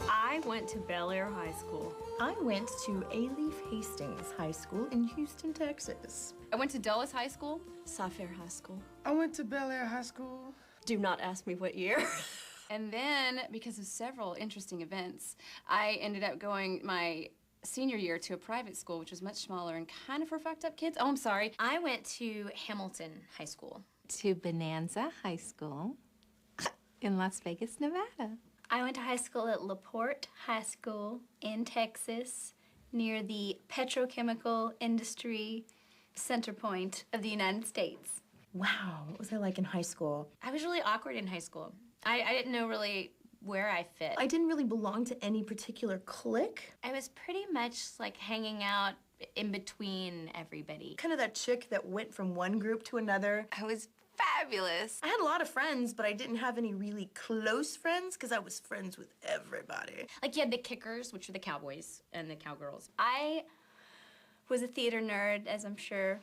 I went to Bel Air High School. I went to A-Leaf Hastings High School in Houston, Texas. I went to Dulles High School. Saffair High School. I went to Bel Air High School. Do not ask me what year. And then, because of several interesting events, I ended up going my senior year to a private school, which was much smaller and kind of for fucked up kids. Oh, I'm sorry. I went to Hamilton High School. To Bonanza High School in Las Vegas, Nevada. I went to high school at LaPorte High School in Texas, near the petrochemical industry center point of the United States. Wow, what was I like in high school? I was really awkward in high school. I didn't know really where I fit. I didn't really belong to any particular clique. I was pretty much like hanging out in between everybody. Kind of that chick that went from one group to another. I was fabulous. I had a lot of friends, but I didn't have any really close friends because I was friends with everybody. Like you had the kickers, which were the cowboys and the cowgirls. I was a theater nerd, as I'm sure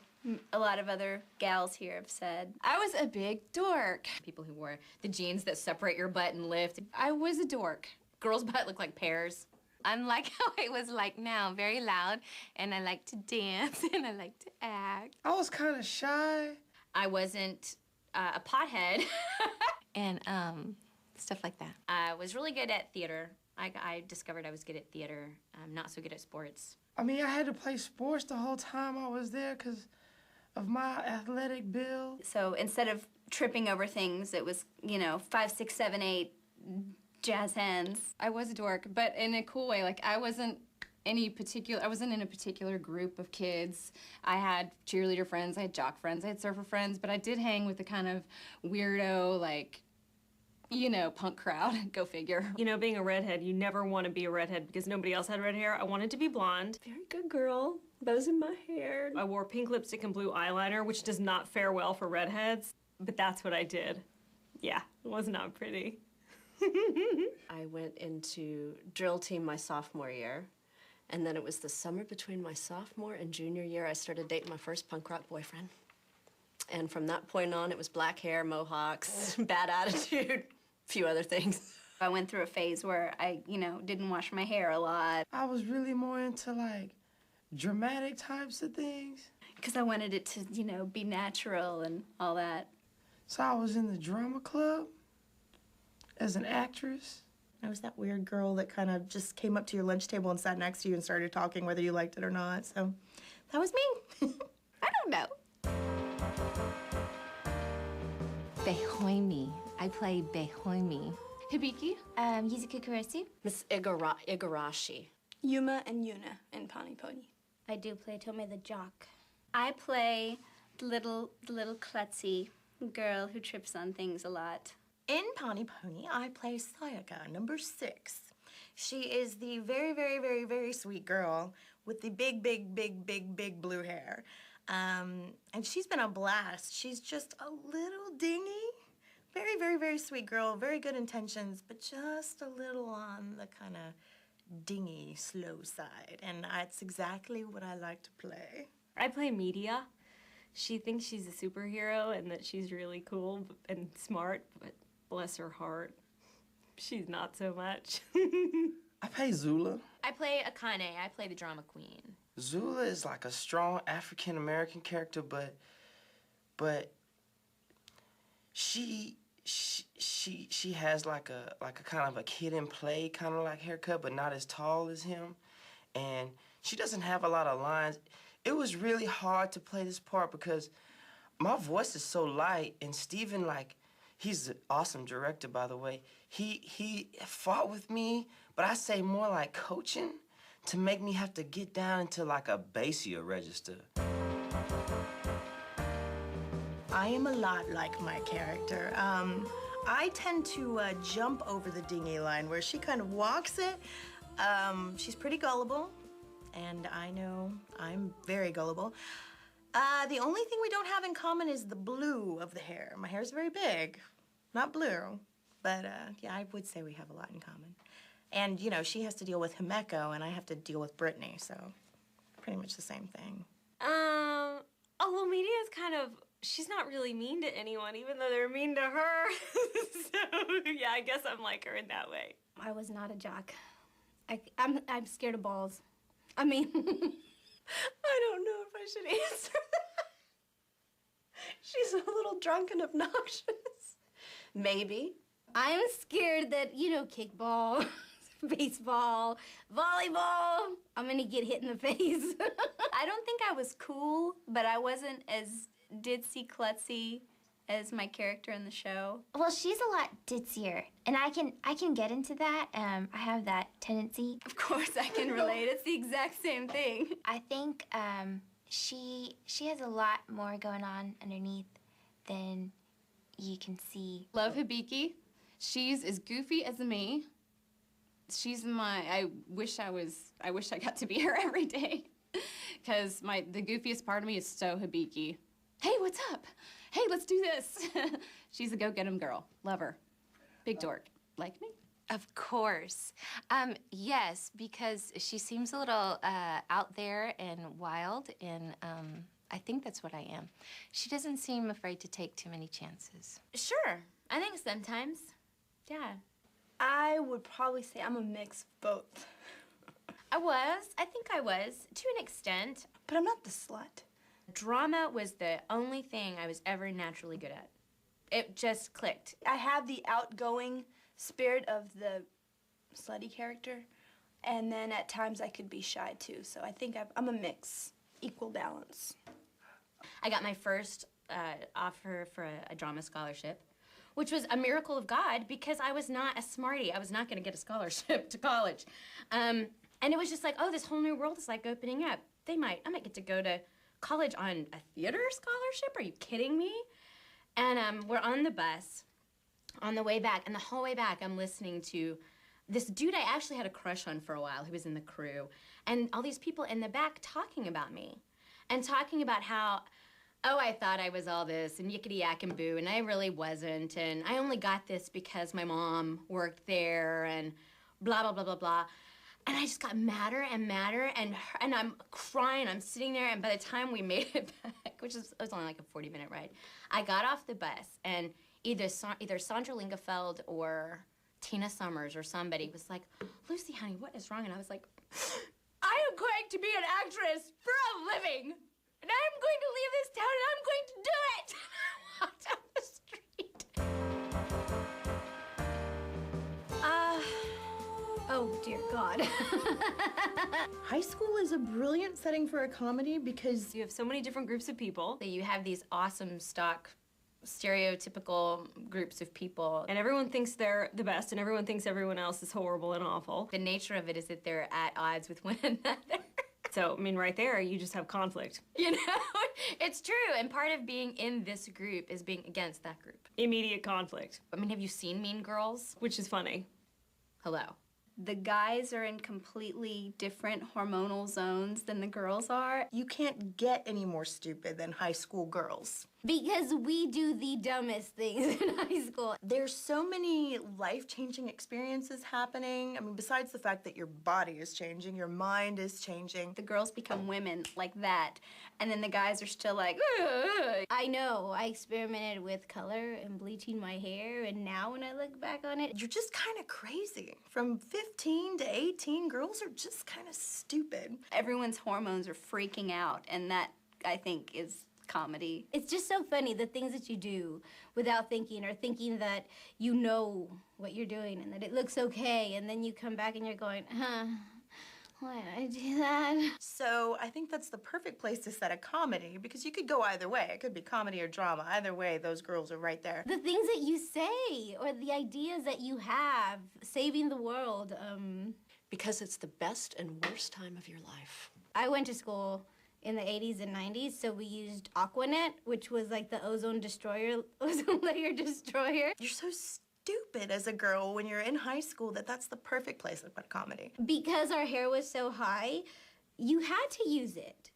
a lot of other gals here have said. I was a big dork. People who wore the jeans that separate your butt and lift. I was a dork. Girls' butt looked like pears. Unlike how I was like now, very loud, and I like to dance, and I like to act. I was kind of shy. I wasn't a pothead. And, stuff like that. I was really good at theater. I discovered I was good at theater, not so good at sports. I mean, I had to play sports the whole time I was there because of my athletic build. So instead of tripping over things, it was, you know, 5, 6, 7, 8 jazz hands. I was a dork, but in a cool way. Like, I wasn't in a particular group of kids. I had cheerleader friends, I had jock friends, I had surfer friends, but I did hang with the kind of weirdo, like, you know, punk crowd. Go figure. You know, being a redhead, you never want to be a redhead because nobody else had red hair. I wanted to be blonde. Very good girl. Bows in my hair. I wore pink lipstick and blue eyeliner, which does not fare well for redheads, but that's what I did. Yeah, it was not pretty. I went into drill team my sophomore year, and then it was the summer between my sophomore and junior year I started dating my first punk rock boyfriend. And from that point on, it was black hair, mohawks, bad attitude, a few other things. I went through a phase where I, you know, didn't wash my hair a lot. I was really more into, like, dramatic types of things. Because I wanted it to, you know, be natural and all that. So I was in the drama club as an actress. I was that weird girl that kind of just came up to your lunch table and sat next to you and started talking whether you liked it or not. So that was me. I don't know. Behoimi. I play Behoimi. Hibiki? Yuzuko Kurusu. Miss Igarashi. Yuma and Yuna in Pani Poni. I do play Otome the jock. I play the little klutzy girl who trips on things a lot. In Pani Poni, I play Sayaka, number 6. She is the very, very, very, very sweet girl with the big, big, big, big, big blue hair. And she's been a blast. She's just a little dingy. Very, very, very sweet girl, very good intentions, but just a little on the kind of dingy, slow side. And that's exactly what I like to play. I play Media. She thinks she's a superhero and that she's really cool and smart, but bless her heart, she's not so much. I play Zula. I play Akane. I play the drama queen. Zula is like a strong African-American character, but she has like a kind of a kid in play kind of like haircut, but not as tall as him, and she doesn't have a lot of lines. It was really hard to play this part because my voice is so light, and Steven, like, he's an awesome director, by the way. He fought with me, but I say more like coaching to make me have to get down into like a bassier register. I am a lot like my character. I tend to jump over the dingy line where she kind of walks it. She's pretty gullible, and I know I'm very gullible. The only thing we don't have in common is the blue of the hair. My hair's very big, not blue, but yeah, I would say we have a lot in common. And, you know, she has to deal with Himeko, and I have to deal with Brittany, so pretty much the same thing. Oh, well, Media's kind of, she's not really mean to anyone, even though they're mean to her. So, Yeah, I guess I'm like her in that way. I was not a jock. I'm scared of balls. I mean, I don't know if I should answer that. She's a little drunk and obnoxious. Maybe. I'm scared that, you know, kickball, baseball, volleyball, I'm gonna get hit in the face. I don't think I was cool, but I wasn't as ditzy klutzy as my character in the show. Well, she's a lot ditzier, and I can get into that. I have that tendency. Of course I can relate. It's the exact same thing. I think she has a lot more going on underneath than you can see. Love Hibiki. She's as goofy as me. She's I wish I got to be her every day. Because the goofiest part of me is so Hibiki. Hey, what's up? Hey, let's do this. She's a go-get-'em girl. Love her. Big dork. Like me? Of course. Yes, because she seems a little out there and wild, and I think that's what I am. She doesn't seem afraid to take too many chances. Sure. I think sometimes. Yeah. I would probably say I'm a mix of both. I think I was, to an extent. But I'm not the slut. Drama was the only thing I was ever naturally good at. It just clicked. I have the outgoing spirit of the slutty character, and then at times I could be shy too. So I think I'm a mix, equal balance. I got my first offer for a drama scholarship, which was a miracle of God because I was not a smarty. I was not going to get a scholarship to college. And it was just like, oh, this whole new world is like opening up. I might get to go to college on a theater scholarship? Are you kidding me? And we're on the bus on the way back, and the whole way back I'm listening to this dude I actually had a crush on for a while who was in the crew, and all these people in the back talking about me and talking about how, oh, I thought I was all this and yickety yak and boo, and I really wasn't, and I only got this because my mom worked there and blah, blah, blah, blah, blah. And I just got madder and madder, and I'm crying. I'm sitting there, and by the time we made it back, which it was only like a 40-minute ride, I got off the bus, and either Sandra Lingefeld or Tina Summers or somebody was like, Lucy, honey, what is wrong? And I was like, I am going to be an actress for a living, and I'm going to leave this town, and I'm going to do it. I walked down the street. Oh, dear God. High school is a brilliant setting for a comedy because You have so many different groups of people. You have these awesome stock, stereotypical groups of people. And everyone thinks they're the best, and everyone thinks everyone else is horrible and awful. The nature of it is that they're at odds with one another. So, I mean, right there, you just have conflict. You know, it's true. And part of being in this group is being against that group. Immediate conflict, I mean, have you seen Mean Girls? which is funny. Hello. The guys are in completely different hormonal zones than the girls are. you can't get any more stupid than high school girls. Because we do the dumbest things in high school. There's so many life-changing experiences happening. I mean, besides the fact that your body is changing, your mind is changing. The girls become women like that, and then the guys are still like, ugh. I know, I experimented with color and bleaching my hair, and now when I look back on it, You're just kind of crazy. From 15 to 18, girls are just kind of stupid. everyone's hormones are freaking out, and that, I think, is comedy. It's just so funny, the things that you do without thinking, or thinking that you know what you're doing and that it looks okay, and then you come back and you're going, why did I do that? So I think that's the perfect place to set a comedy because you could go either way. It could be comedy or drama. Either way, those girls are right there. The things that you say, or the ideas that you have, saving the world. Because it's the best and worst time of your life. I went to school in the 80s and 90s, so we used Aquanet, which was like the ozone layer destroyer. You're so stupid as a girl when you're in high school that's the perfect place to put a comedy. Because our hair was so high, you had to use it.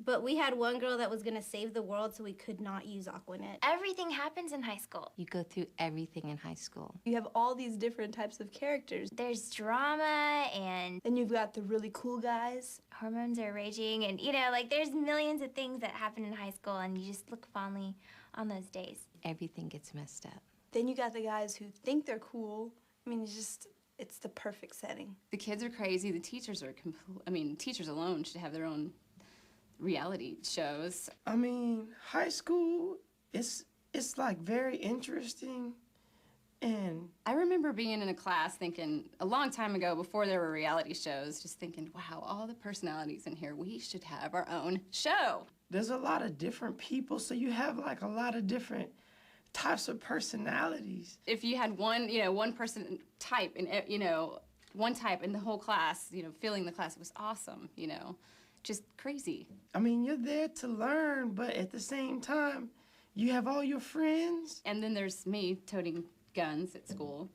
But we had one girl that was gonna save the world, so we could not use Aquanet. Everything happens in high school. You go through everything in high school. You have all these different types of characters. There's drama and Then you've got the really cool guys. hormones are raging, and you know, like there's millions of things that happen in high school, and you just look fondly on those days. Everything gets messed up. Then you got the guys who think they're cool. I mean, it's the perfect setting. The kids are crazy. The teachers are teachers alone should have their own reality shows. I mean, high school, it's like very interesting. And I remember being in a class thinking, a long time ago, before there were reality shows, just thinking, wow, all the personalities in here, we should have our own show. There's a lot of different people, so you have like a lot of different types of personalities. If you had one person type, and one type in the whole class, filling the class, it was awesome, just crazy. I mean, you're there to learn, but at the same time, you have all your friends. And then there's me toting guns at school.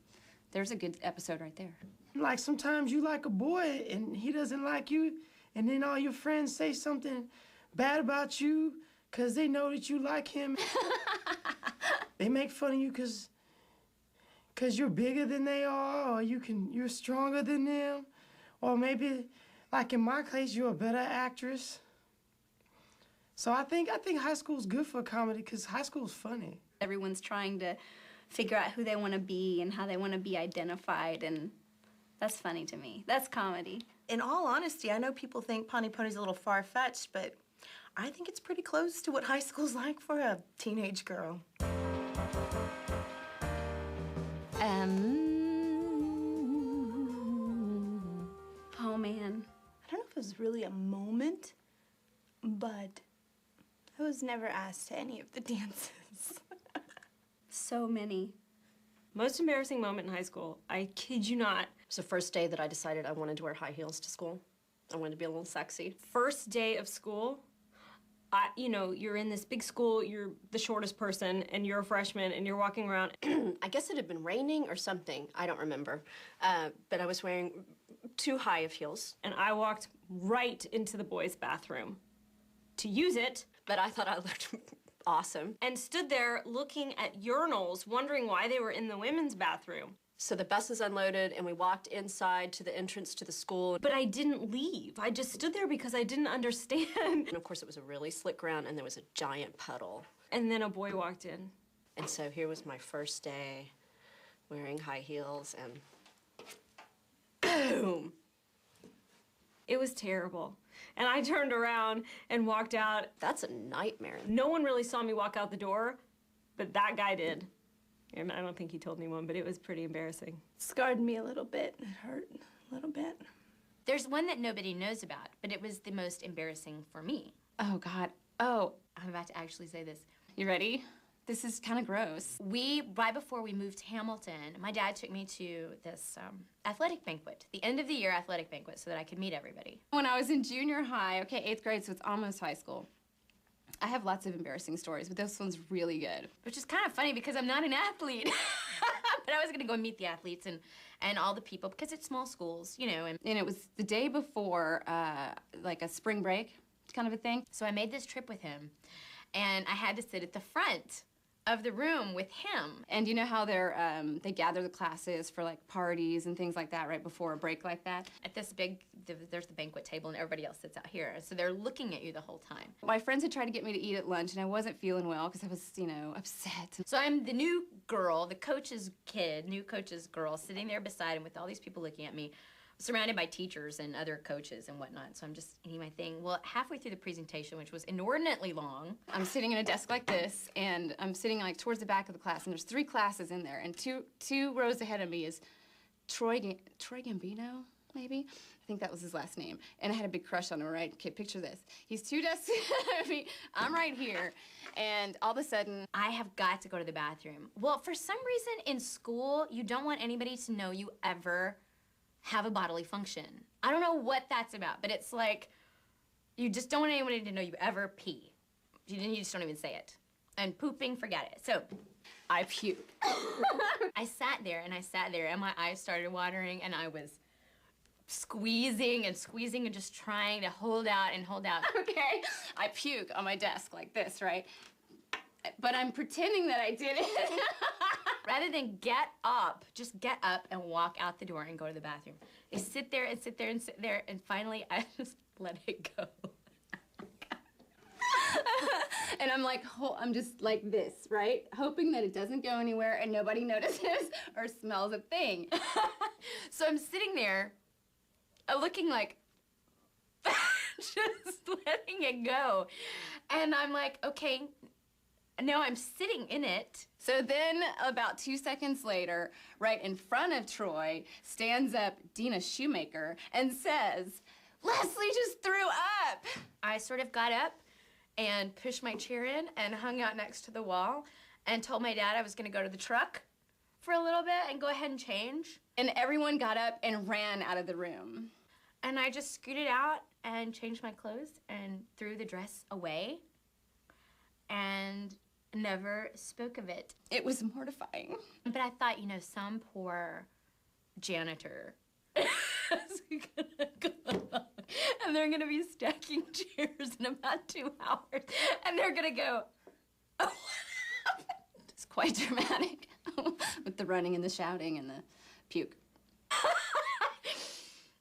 There's a good episode right there. Like sometimes you like a boy and he doesn't like you, and then all your friends say something bad about you because they know that you like him. They make fun of you because you're bigger than they are, or you're stronger than them, or maybe, like in my case, you're a better actress. So I think high school's good for comedy because high school's funny. Everyone's trying to figure out who they want to be and how they want to be identified, and that's funny to me. That's comedy. In all honesty, I know people think Pani Poni's a little far-fetched, but I think it's pretty close to what high school's like for a teenage girl. Oh, man. I don't know if it was really a moment, but I was never asked to any of the dances. So many. Most embarrassing moment in high school, I kid you not. It was the first day that I decided I wanted to wear high heels to school. I wanted to be a little sexy. First day of school, you're in this big school, you're the shortest person, and you're a freshman, and you're walking around. I guess it had been raining or something. I don't remember. But I was wearing too high of heels. And I walked right into the boys' bathroom to use it. But I thought I looked awesome. And stood there looking at urinals, wondering why they were in the women's bathroom. So the buses unloaded, and we walked inside to the entrance to the school. But I didn't leave. I just stood there because I didn't understand. And of course, it was a really slick ground, and there was a giant puddle. And then a boy walked in. And so here was my first day wearing high heels, and boom! It was terrible. And I turned around and walked out. That's a nightmare. No one really saw me walk out the door, but that guy did. And I don't think he told anyone, but it was pretty embarrassing. Scarred me a little bit. It hurt a little bit. There's one that nobody knows about, but it was the most embarrassing for me. Oh, God. Oh, I'm about to actually say this. you ready? This is kind of gross. Right before we moved to Hamilton, my dad took me to this athletic banquet, the end of the year athletic banquet, so that I could meet everybody. When I was in junior high, okay, 8th grade, so it's almost high school, I have lots of embarrassing stories, but this one's really good. Which is kind of funny because I'm not an athlete. But I was gonna go meet the athletes and all the people because it's small schools, And it was the day before, like a spring break kind of a thing. So I made this trip with him, and I had to sit at the front of the room with him. And you know how they gather the classes for like parties and things like that right before a break like that? At this there's the banquet table and everybody else sits out here. So they're looking at you the whole time. My friends had tried to get me to eat at lunch and I wasn't feeling well because I was, upset. So I'm the new girl, the coach's kid, new coach's girl, sitting there beside him with all these people looking at me, surrounded by teachers and other coaches and whatnot. So I'm just eating my thing. Well, halfway through the presentation, which was inordinately long, I'm sitting in a desk like this, and I'm sitting like towards the back of the class, and there's 3 classes in there, and two rows ahead of me is Troy Gambino, maybe? I think that was his last name. And I had a big crush on him, right? Okay, picture this. He's 2 desks ahead of me. I'm right here. And all of a sudden, I have got to go to the bathroom. Well, for some reason in school, you don't want anybody to know you ever have a bodily function. I don't know what that's about, but it's like, you just don't want anybody to know you ever pee. You just don't even say it. And pooping, forget it. So, I puked. I sat there, and my eyes started watering, and I was squeezing and just trying to hold out and hold out. Okay, I puke on my desk like this, right? But I'm pretending that I did it. Rather than get up, just get up and walk out the door and go to the bathroom. I sit there and sit there and sit there, and finally I just let it go. And I'm like, I'm just like this, right? Hoping that it doesn't go anywhere and nobody notices or smells a thing. So I'm sitting there looking like, just letting it go. And I'm like, okay, now I'm sitting in it. So then about 2 seconds later, right in front of Troy, stands up Dina Shoemaker and says, Lesley just threw up. I sort of got up and pushed my chair in and hung out next to the wall and told my dad I was gonna go to the truck for a little bit and go ahead and change. And everyone got up and ran out of the room. And I just scooted out and changed my clothes and threw the dress away and never spoke of it. It was mortifying. But I thought, you know, some poor janitor is gonna go and they're gonna be stacking chairs in about 2 hours and they're gonna go, oh, what happened? It's quite dramatic with the running and the shouting and the puke.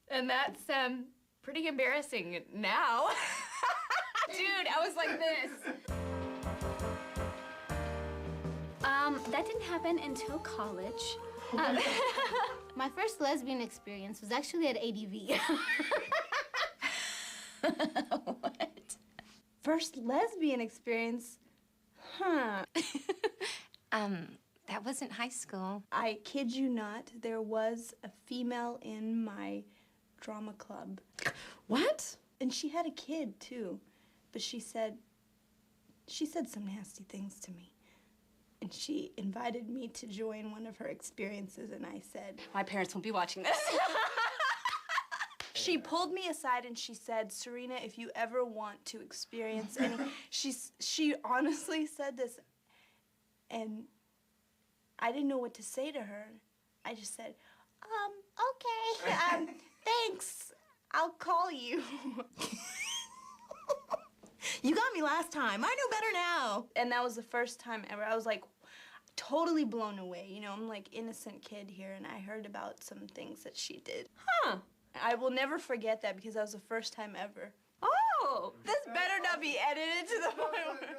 And that's pretty embarrassing now. Dude, I was like this. That didn't happen until college. My first lesbian experience was actually at ADV. What? First lesbian experience? Huh. That wasn't high school. I kid you not, there was a female in my drama club. What? And she had a kid, too. But she said some nasty things to me. And she invited me to join one of her experiences, and I said, My parents won't be watching this. She pulled me aside and she said, Serena, if you ever want to experience any... She honestly said this, and I didn't know what to say to her. I just said, okay, thanks. I'll call you. You got me last time. I know better now. And that was the first time ever. I was like totally blown away. You know, I'm like innocent kid here, and I heard about some things that she did. Huh. I will never forget that because that was the first time ever. Oh! This better not be edited to the point where...